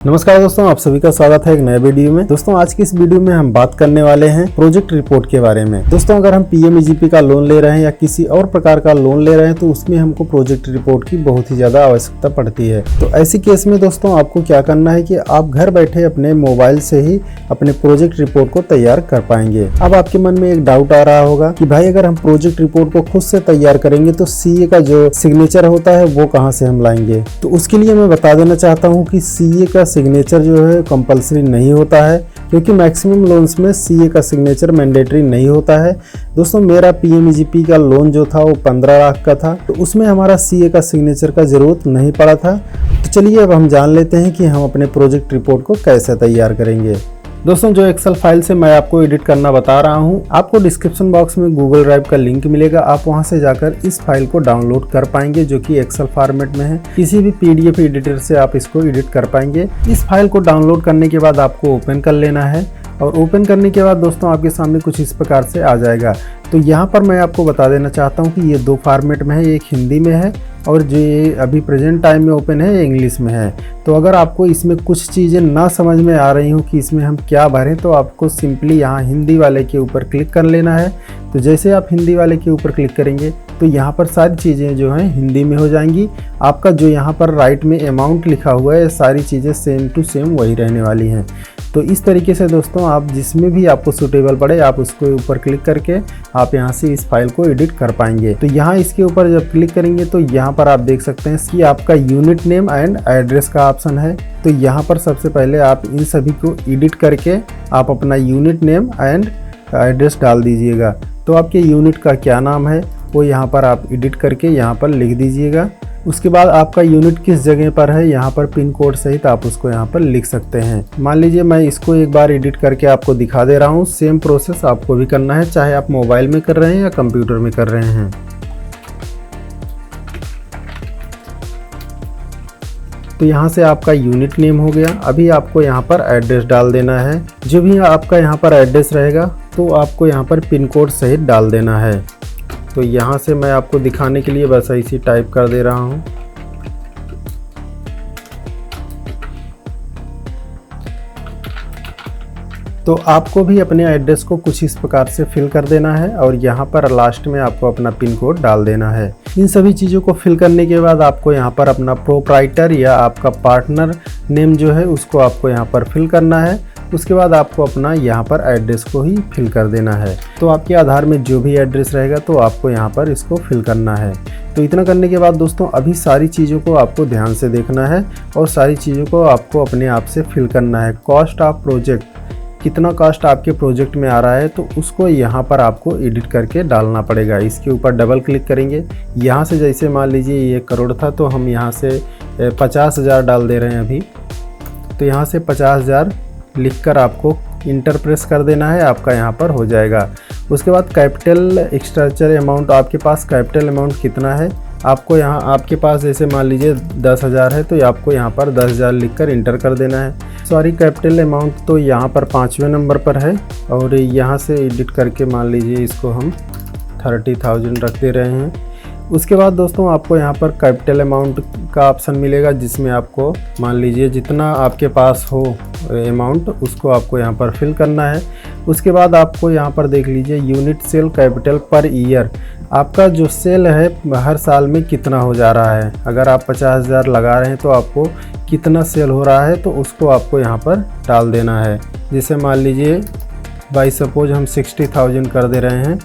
नमस्कार दोस्तों, आप सभी का स्वागत है एक नए वीडियो में। दोस्तों आज की इस वीडियो में हम बात करने वाले हैं प्रोजेक्ट रिपोर्ट के बारे में। दोस्तों अगर हम पीएमईजीपी का लोन ले रहे हैं या किसी और प्रकार का लोन ले रहे हैं तो उसमें हमको प्रोजेक्ट रिपोर्ट की बहुत ही ज्यादा आवश्यकता पड़ती है। तो ऐसी केस में दोस्तों आपको क्या करना है कि आप घर बैठे अपने मोबाइल से ही अपने प्रोजेक्ट रिपोर्ट को तैयार कर पाएंगे। अब आपके मन में एक डाउट आ रहा होगा कि भाई अगर हम प्रोजेक्ट रिपोर्ट को खुद से तैयार करेंगे तो सीए का जो सिग्नेचर होता है वो कहाँ से हम लाएंगे। तो उसके लिए मैं बता देना चाहता हूँ कि सीए का सिग्नेचर जो है कंपलसरी नहीं होता है, क्योंकि मैक्सिमम लोन्स में सीए का सिग्नेचर मैंडेटरी नहीं होता है। दोस्तों मेरा पीएमईजीपी का लोन जो था वो 15 लाख का था, तो उसमें हमारा सीए का सिग्नेचर का ज़रूरत नहीं पड़ा था। तो चलिए अब हम जान लेते हैं कि हम अपने प्रोजेक्ट रिपोर्ट को कैसे तैयार करेंगे। दोस्तों जो एक्सेल फाइल से मैं आपको एडिट करना बता रहा हूं, आपको डिस्क्रिप्शन बॉक्स में गूगल ड्राइव का लिंक मिलेगा। आप वहां से जाकर इस फाइल को डाउनलोड कर पाएंगे, जो कि एक्सेल फॉर्मेट में है। किसी भी पीडीएफ एडिटर से आप इसको एडिट कर पाएंगे। इस फाइल को डाउनलोड करने के बाद आपको ओपन कर लेना है, और ओपन करने के बाद दोस्तों आपके सामने कुछ इस प्रकार से आ जाएगा। तो यहाँ पर मैं आपको बता देना चाहता हूँ कि ये दो फॉर्मेट में है, एक हिंदी में है और जो ये अभी प्रेजेंट टाइम में ओपन है इंग्लिश में है। तो अगर आपको इसमें कुछ चीज़ें ना समझ में आ रही हो कि इसमें हम क्या भरें, तो आपको सिंपली यहाँ हिंदी वाले के ऊपर क्लिक कर लेना है। तो जैसे आप हिंदी वाले के ऊपर क्लिक करेंगे तो यहाँ पर सारी चीज़ें जो हैं हिंदी में हो जाएंगी। आपका जो यहाँ पर राइट में अमाउंट लिखा हुआ है, सारी चीज़ें सेम टू सेम वही रहने वाली हैं। तो इस तरीके से दोस्तों आप जिसमें भी आपको सूटेबल पड़े आप उसके ऊपर क्लिक करके आप यहाँ से इस फाइल को एडिट कर पाएंगे। तो यहाँ इसके ऊपर जब क्लिक करेंगे तो यहाँ पर आप देख सकते हैं कि आपका यूनिट नेम एंड एड्रेस का ऑप्शन है। तो यहाँ पर सबसे पहले आप इन सभी को एडिट करके आप अपना यूनिट नेम एंड एड्रेस डाल दीजिएगा। तो आपके यूनिट का क्या नाम है वो यहाँ पर आप एडिट करके यहाँ पर लिख दीजिएगा। उसके बाद आपका यूनिट किस जगह पर है, यहाँ पर पिन कोड सहित आप उसको यहाँ पर लिख सकते हैं। मान लीजिए मैं इसको एक बार एडिट करके आपको दिखा दे रहा हूँ। सेम प्रोसेस आपको भी करना है, चाहे आप मोबाइल में कर रहे हैं या कंप्यूटर में कर रहे हैं। तो यहाँ से आपका यूनिट नेम हो गया। अभी आपको यहाँ पर एड्रेस डाल देना है। जो भी आपका यहाँ पर एड्रेस रहेगा तो आपको यहाँ पर पिन कोड सहित डाल देना है। तो यहाँ से मैं आपको दिखाने के लिए बस ऐसे टाइप कर दे रहा हूँ। तो आपको भी अपने एड्रेस को कुछ इस प्रकार से फिल कर देना है, और यहाँ पर लास्ट में आपको अपना पिन कोड डाल देना है। इन सभी चीज़ों को फिल करने के बाद आपको यहाँ पर अपना प्रोप्राइटर या आपका पार्टनर नेम जो है उसको आपको यहाँ पर फिल करना है। उसके बाद आपको अपना यहाँ पर एड्रेस को ही फिल कर देना है। तो आपके आधार में जो भी एड्रेस रहेगा तो आपको यहाँ पर इसको फिल करना है। तो इतना करने के बाद दोस्तों अभी सारी चीज़ों को आपको ध्यान से देखना है और सारी चीज़ों को आपको अपने आप से फिल करना है। कॉस्ट ऑफ प्रोजेक्ट, कितना कॉस्ट आपके प्रोजेक्ट में आ रहा है तो उसको यहाँ पर आपको एडिट करके डालना पड़ेगा। इसके ऊपर डबल क्लिक करेंगे। यहाँ से जैसे मान लीजिए ये 1 करोड़ था तो हम यहाँ से 50,000 डाल दे रहे हैं अभी। तो यहाँ से 50,000 लिखकर आपको इंटर प्रेस कर देना है, आपका यहाँ पर हो जाएगा। उसके बाद कैपिटल स्ट्रक्चर अमाउंट, आपके पास कैपिटल अमाउंट कितना है आपको यहाँ, आपके पास जैसे मान लीजिए 10,000 है तो आपको यहाँ पर 10,000 लिखकर इंटर कर देना है। सॉरी, कैपिटल अमाउंट तो यहाँ पर 5वें नंबर पर है, और यहाँ से एडिट करके मान लीजिए इसको हम 30,000 रख दे रहे हैं। उसके बाद दोस्तों आपको यहाँ पर कैपिटल अमाउंट का ऑप्शन मिलेगा, जिसमें आपको मान लीजिए जितना आपके पास हो अमाउंट उसको आपको यहाँ पर फिल करना है। उसके बाद आपको यहाँ पर देख लीजिए unit sale capital per year, आपका जो सेल है हर साल में कितना हो जा रहा है। अगर आप 50,000 लगा रहे हैं तो आपको कितना सेल हो रहा है तो उसको आपको यहाँ पर डाल देना है। जैसे मान लीजिए बाई सपोज हम 60,000 कर दे रहे हैं।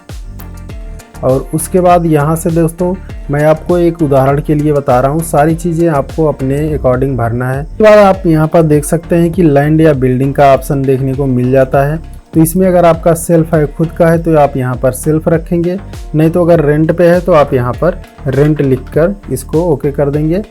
और उसके बाद यहाँ से दोस्तों मैं आपको एक उदाहरण के लिए बता रहा हूँ, सारी चीज़ें आपको अपने अकॉर्डिंग भरना है। उसके बाद आप यहाँ पर देख सकते हैं कि लैंड या बिल्डिंग का ऑप्शन देखने को मिल जाता है। तो इसमें अगर आपका सेल्फ है, खुद का है, तो आप यहाँ पर सेल्फ रखेंगे, नहीं तो अगर रेंट पे है तो आप यहाँ पर रेंट लिखकर इसको ओके कर देंगे।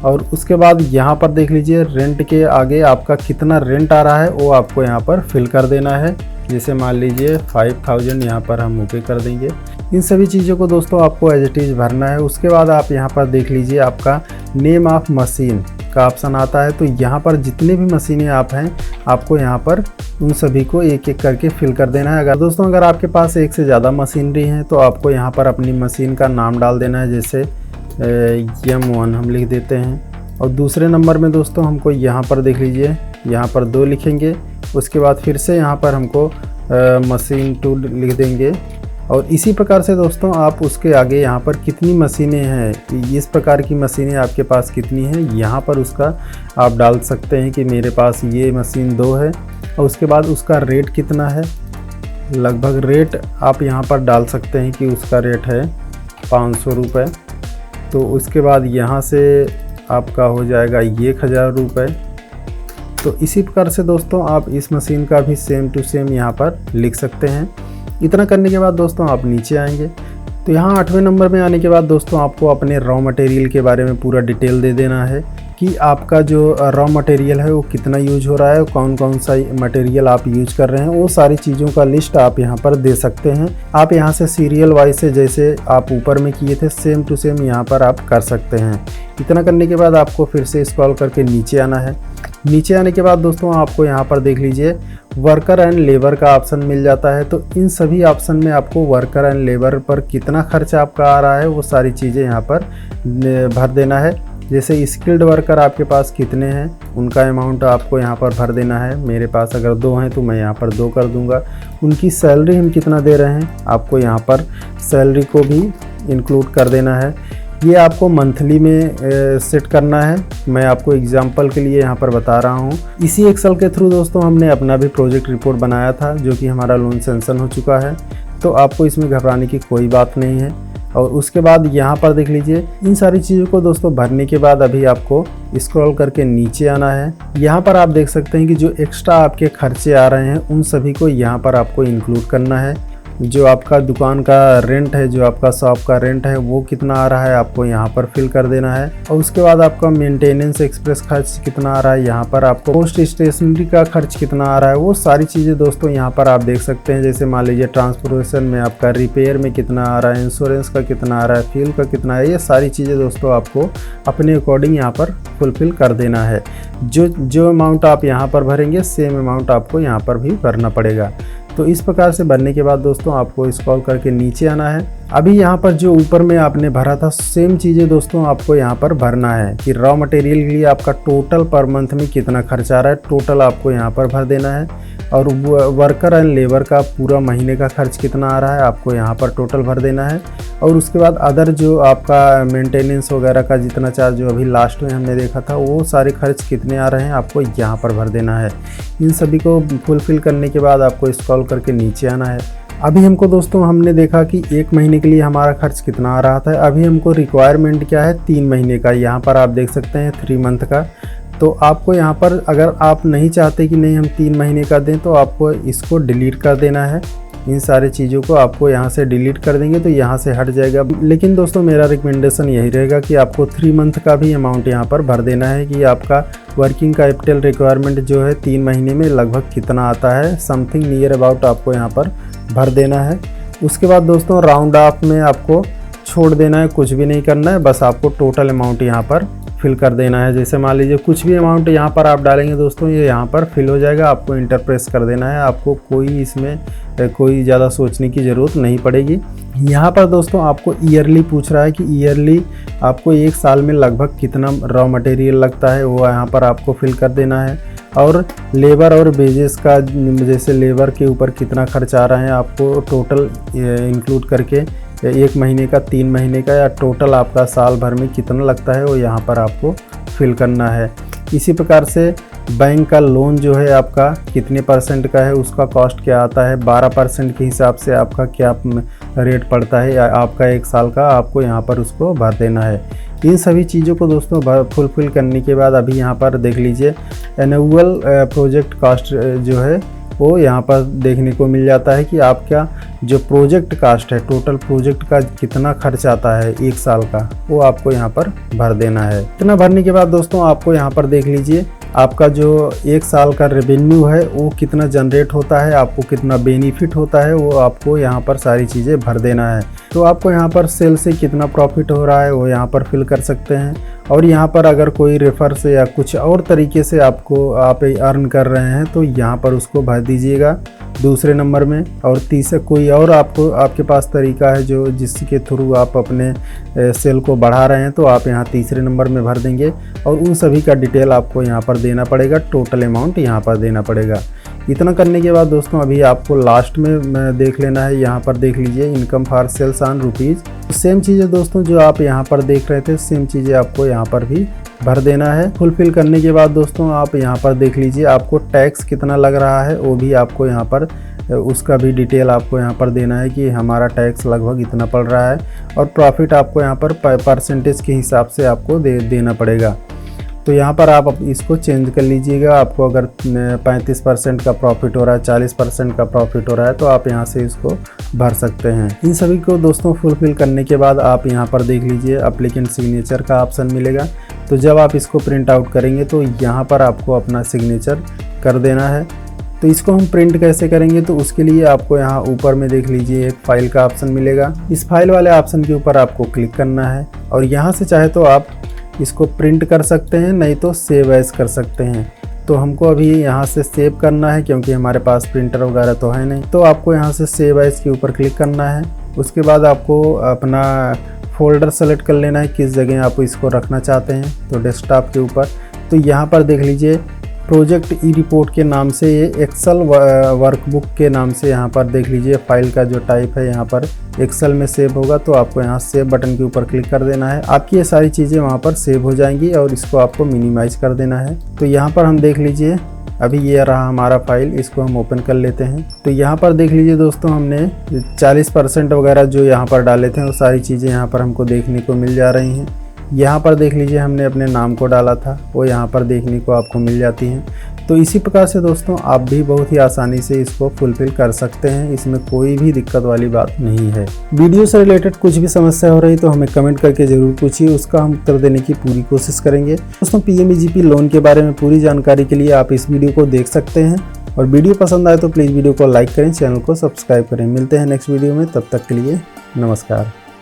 और उसके बाद यहाँ पर देख लीजिए रेंट के आगे आपका कितना रेंट आ रहा है वो आपको यहाँ पर फिल कर देना है। जैसे मान लीजिए 5,000 यहाँ पर हम ओके कर देंगे। इन सभी चीज़ों को दोस्तों आपको एज इट इज़ भरना है। उसके बाद आप यहाँ पर देख लीजिए आपका नेम ऑफ मशीन का ऑप्शन आता है। तो यहाँ पर जितने भी मशीनें आप हैं आपको यहाँ पर उन सभी को एक एक करके फिल कर देना है। अगर आपके पास एक से ज़्यादा मशीनरी हैं तो आपको यहाँ पर अपनी मशीन का नाम डाल देना है। जैसे M1 हम लिख देते हैं और दूसरे नंबर में दोस्तों हमको यहाँ पर देख लीजिए, यहाँ पर 2 लिखेंगे। उसके बाद फिर से यहाँ पर हमको मशीन टू लिख देंगे। और इसी प्रकार से दोस्तों आप उसके आगे यहाँ पर कितनी मशीनें हैं, इस प्रकार की मशीनें आपके पास कितनी हैं, यहाँ पर उसका आप डाल सकते हैं कि मेरे पास ये मशीन 2 है। और उसके बाद उसका रेट कितना है, लगभग रेट आप यहाँ पर डाल सकते हैं कि उसका रेट है 500 रुपये। तो उसके बाद यहाँ से आपका हो जाएगा 1000 रुपये। तो इसी प्रकार से दोस्तों आप इस मशीन का भी सेम टू सेम यहाँ पर लिख सकते हैं। इतना करने के बाद दोस्तों आप नीचे आएंगे तो यहाँ 8वें नंबर में आने के बाद दोस्तों आपको अपने रॉ मटेरियल के बारे में पूरा डिटेल दे देना है कि आपका जो रॉ मटेरियल है वो कितना यूज हो रहा है, कौन कौन सा मटेरियल आप यूज कर रहे हैं, वो सारी चीज़ों का लिस्ट आप यहाँ पर दे सकते हैं। आप यहाँ से सीरियल वाइज से जैसे आप ऊपर में किए थे सेम टू सेम यहाँ पर आप कर सकते हैं। इतना करने के बाद आपको फिर से स्क्रॉल करके नीचे आना है। नीचे आने के बाद दोस्तों आपको यहाँ पर देख लीजिए वर्कर एंड लेबर का ऑप्शन मिल जाता है। तो इन सभी ऑप्शन में आपको वर्कर एंड लेबर पर कितना खर्च आपका आ रहा है वो सारी चीज़ें यहाँ पर भर देना है। जैसे स्किल्ड वर्कर आपके पास कितने हैं उनका अमाउंट आपको यहाँ पर भर देना है। मेरे पास अगर 2 हैं तो मैं यहाँ पर 2 कर दूँगा। उनकी सैलरी हम कितना दे रहे हैं आपको यहाँ पर सैलरी को भी इंक्लूड कर देना है। ये आपको मंथली में सेट करना है। मैं आपको एग्जांपल के लिए यहाँ पर बता रहा हूँ। इसी एक्सेल के थ्रू दोस्तों हमने अपना भी प्रोजेक्ट रिपोर्ट बनाया था जो कि हमारा लोन सैंक्शन हो चुका है। तो आपको इसमें घबराने की कोई बात नहीं है। और उसके बाद यहाँ पर देख लीजिए इन सारी चीज़ों को दोस्तों भरने के बाद अभी आपको स्क्रॉल करके नीचे आना है। यहाँ पर आप देख सकते हैं कि जो एक्स्ट्रा आपके खर्चे आ रहे हैं उन सभी को यहाँ पर आपको इंक्लूड करना है। जो आपका दुकान का रेंट है, जो आपका शॉप का रेंट है वो कितना आ रहा है आपको यहाँ पर फिल कर देना है। और उसके बाद आपका मेंटेनेंस एक्सप्रेस खर्च कितना आ रहा है, यहाँ पर आपको पोस्ट स्टेशनरी का खर्च कितना आ रहा है, वो सारी चीज़ें दोस्तों यहाँ पर आप देख सकते हैं। जैसे मान लीजिए ट्रांसपोर्टेशन में आपका रिपेयर में कितना आ रहा है, इंश्योरेंस का कितना आ रहा है, फ्यूल का कितना है, ये सारी चीज़ें दोस्तों आपको अपने अकॉर्डिंग यहाँ पर फुलफिल कर देना है। जो अमाउंट आप यहाँ पर भरेंगे सेम अमाउंट आपको यहाँ पर भी भरना पड़ेगा। तो इस प्रकार से भरने के बाद दोस्तों आपको स्क्रॉल करके नीचे आना है। अभी यहाँ पर जो ऊपर में आपने भरा था सेम चीज़ें दोस्तों आपको यहाँ पर भरना है कि रॉ मटेरियल के लिए आपका टोटल पर मंथ में कितना खर्च आ रहा है, टोटल आपको यहाँ पर भर देना है। और वर्कर एंड लेबर का पूरा महीने का खर्च कितना आ रहा है आपको यहाँ पर टोटल भर देना है। और उसके बाद अदर जो आपका मेंटेनेंस वगैरह का जितना चार्ज जो अभी लास्ट में हमने देखा था वो सारे खर्च कितने आ रहे हैं आपको यहाँ पर भर देना है। इन सभी को फुलफिल करने के बाद आपको स्क्रॉल करके नीचे आना है। अभी हमको दोस्तों हमने देखा कि 1 महीने के लिए हमारा खर्च कितना आ रहा था। अभी हमको रिक्वायरमेंट क्या है 3 महीने का, यहाँ पर आप देख सकते हैं 3 मंथ का। तो आपको यहाँ पर अगर आप नहीं चाहते कि नहीं हम 3 महीने का दें तो आपको इसको डिलीट कर देना है। इन सारी चीज़ों को आपको यहाँ से डिलीट कर देंगे तो यहाँ से हट जाएगा। लेकिन दोस्तों मेरा रिकमेंडेशन यही रहेगा कि आपको 3 मंथ का भी अमाउंट यहाँ पर भर देना है कि आपका वर्किंग कैपिटल रिक्वायरमेंट जो है 3 महीने में लगभग कितना आता है, समथिंग नियर अबाउट आपको यहाँ पर भर देना है। उसके बाद दोस्तों राउंड ऑफ में आपको छोड़ देना है, कुछ भी नहीं करना है, बस आपको टोटल अमाउंट यहाँ पर फिल कर देना है। जैसे मान लीजिए कुछ भी अमाउंट यहाँ पर आप डालेंगे दोस्तों ये यहाँ पर फिल हो जाएगा, आपको इंटर प्रेस कर देना है। आपको कोई इसमें कोई ज़्यादा सोचने की ज़रूरत नहीं पड़ेगी। यहाँ पर दोस्तों आपको ईयरली पूछ रहा है कि ईयरली आपको 1 साल में लगभग कितना रॉ मटेरियल लगता है वो यहाँ पर आपको फिल कर देना है। और लेबर और वेजेस का जैसे लेबर के ऊपर कितना खर्च आ रहा है आपको टोटल इंक्लूड करके 1 महीने का, 3 महीने का या टोटल आपका साल भर में कितना लगता है वो यहाँ पर आपको फिल करना है। इसी प्रकार से बैंक का लोन जो है आपका कितने % का है, उसका कॉस्ट क्या आता है, 12% के हिसाब से आपका क्या रेट पड़ता है या आपका 1 साल का, आपको यहाँ पर उसको भर देना है। इन सभी चीज़ों को दोस्तों फुलफिल करने के बाद अभी यहाँ पर देख लीजिए एनुअल प्रोजेक्ट कॉस्ट जो है वो यहाँ पर देखने को मिल जाता है कि आपका जो प्रोजेक्ट कास्ट है, टोटल प्रोजेक्ट का कितना खर्च आता है 1 साल का, वो आपको यहाँ पर भर देना है। इतना भरने के बाद दोस्तों आपको यहाँ पर देख लीजिए आपका जो 1 साल का रेवेन्यू है वो कितना जनरेट होता है, आपको कितना बेनिफिट होता है, वो आपको यहाँ पर सारी चीज़ें भर देना है। तो आपको यहाँ पर सेल से कितना प्रॉफिट हो रहा है वो यहाँ पर फिल कर सकते हैं। और यहाँ पर अगर कोई रेफर से या कुछ और तरीके से आप अर्न कर रहे हैं तो यहाँ पर उसको भर दीजिएगा दूसरे नंबर में। और तीसरा कोई और आपके पास तरीका है जो जिसके थ्रू आप अपने सेल को बढ़ा रहे हैं तो आप यहाँ तीसरे नंबर में भर देंगे और उन सभी का डिटेल आपको यहाँ पर देना पड़ेगा, टोटल अमाउंट यहाँ पर देना पड़ेगा। इतना करने के बाद दोस्तों अभी आपको लास्ट में देख लेना है, यहाँ पर देख लीजिए income for sales on rupees. Same चीज़ें दोस्तों जो आप यहाँ पर देख रहे थे सेम चीज़ें आपको यहाँ पर भी भर देना है। फुलफिल करने के बाद दोस्तों आप यहाँ पर देख लीजिए आपको टैक्स कितना लग रहा है वो भी आपको यहाँ पर उसका भी डिटेल आपको यहाँ पर देना है कि हमारा टैक्स लगभग इतना पड़ रहा है। और प्रॉफिट आपको यहाँ पर परसेंटेज के हिसाब से आपको देना पड़ेगा। तो यहाँ पर आप इसको चेंज कर लीजिएगा। आपको अगर 35% का प्रॉफिट हो रहा है, 40% का प्रॉफिट हो रहा है तो आप यहाँ से इसको भर सकते हैं। इन सभी को दोस्तों फुलफिल करने के बाद आप यहाँ पर देख लीजिए एप्लीकेंट सिग्नेचर का ऑप्शन मिलेगा। तो जब आप इसको प्रिंट आउट करेंगे तो यहाँ पर आपको अपना सिग्नेचर कर देना है। तो इसको हम प्रिंट कैसे करेंगे तो उसके लिए आपको यहाँ ऊपर में देख लीजिए एक फाइल का ऑप्शन मिलेगा। इस फाइल वाले ऑप्शन के ऊपर आपको क्लिक करना है और यहाँ से चाहे तो आप इसको प्रिंट कर सकते हैं, नहीं तो सेव एज कर सकते हैं। तो हमको अभी यहाँ से सेव करना है क्योंकि हमारे पास प्रिंटर वगैरह तो है नहीं। तो आपको यहाँ से सेव एज के ऊपर क्लिक करना है। उसके बाद आपको अपना फोल्डर सेलेक्ट कर लेना है किस जगह आप इसको रखना चाहते हैं। तो डेस्कटॉप के ऊपर तो यहाँ पर देख लीजिए प्रोजेक्ट ई रिपोर्ट के नाम से ये एक्सेल वर्कबुक के नाम से यहाँ पर देख लीजिए फाइल का जो टाइप है यहाँ पर एक्सेल में सेव होगा। तो आपको यहाँ सेव बटन के ऊपर क्लिक कर देना है। आपकी ये सारी चीज़ें वहाँ पर सेव हो जाएंगी और इसको आपको मिनिमाइज कर देना है। तो यहाँ पर हम देख लीजिए अभी ये रहा हमारा फाइल, इसको हम ओपन कर लेते हैं। तो यहाँ पर देख लीजिए दोस्तों हमने 40% वगैरह जो यहाँ पर डाले थे वो सारी चीज़ें यहाँ पर हमको देखने को मिल जा रही हैं। यहाँ पर देख लीजिए हमने अपने नाम को डाला था वो यहाँ पर देखने को आपको मिल जाती हैं। तो इसी प्रकार से दोस्तों आप भी बहुत ही आसानी से इसको फुलफिल कर सकते हैं, इसमें कोई भी दिक्कत वाली बात नहीं है। वीडियो से रिलेटेड कुछ भी समस्या हो रही तो हमें कमेंट करके ज़रूर पूछिए, उसका हम उत्तर देने की पूरी कोशिश करेंगे। दोस्तों PMEGP लोन के बारे में पूरी जानकारी के लिए आप इस वीडियो को देख सकते हैं और वीडियो पसंद आए तो प्लीज़ वीडियो को लाइक करें, चैनल को सब्सक्राइब करें। मिलते हैं नेक्स्ट वीडियो में, तब तक के लिए नमस्कार।